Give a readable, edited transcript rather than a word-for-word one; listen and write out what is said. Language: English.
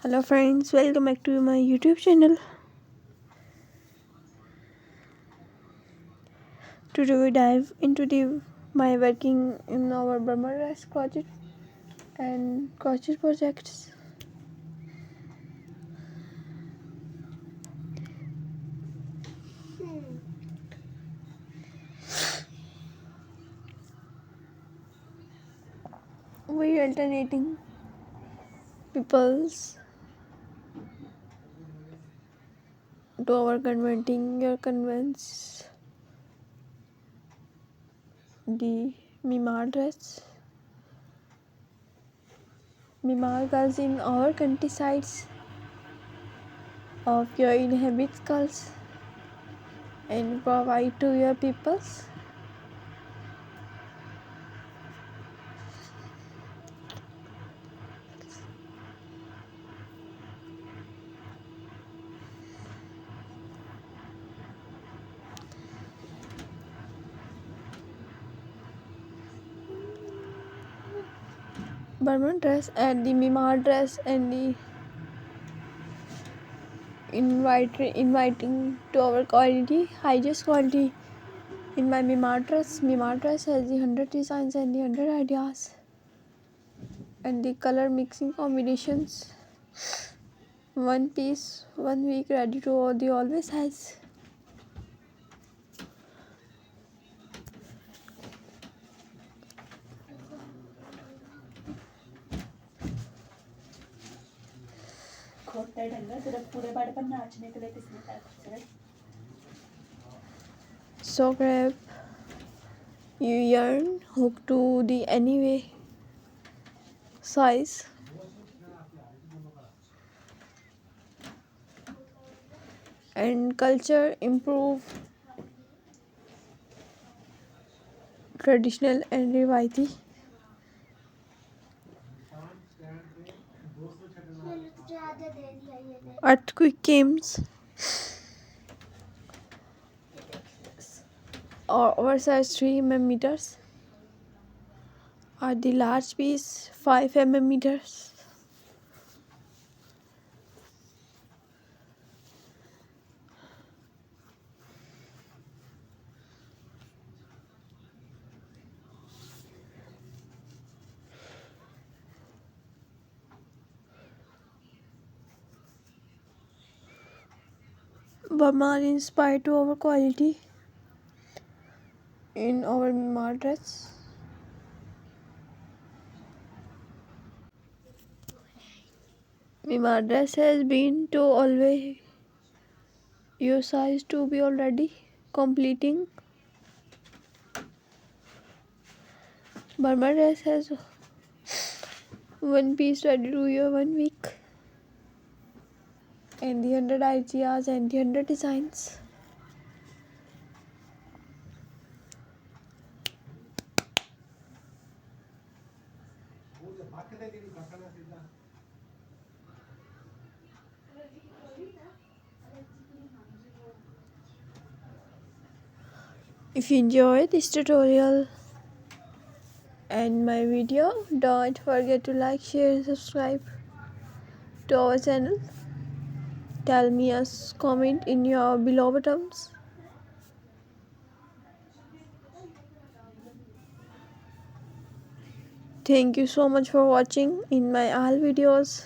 Hello friends, welcome back to my YouTube channel. Today we dive into my working in our Burma rice project and crochet projects. We alternating peoples to our converting your convents the Mimar dress. Mimar girls in our countrysides of your inhabit skulls and provide to your peoples. Burman dress and the Mimar dress and the inviting to our quality, highest quality in my Mimar dress. Mimar dress has the 100 designs and the 100 ideas and the color mixing combinations. One piece, 1 week ready to wear, the always has. So grab you yarn hook to the anyway size and culture improve traditional and revayati earthquake games or oversized 3 mm are the large piece 5 mm. Burma inspired to our quality in our Myanmar dress. Myanmar dress has been to always your size to be already completing. Burma dress has one piece ready to your 1 week and the 100 ideas and the 100 designs. If you enjoyed this tutorial and my video, don't forget to like, share and subscribe to our channel. Tell me a comment in your below buttons. Thank you so much for watching in my all videos.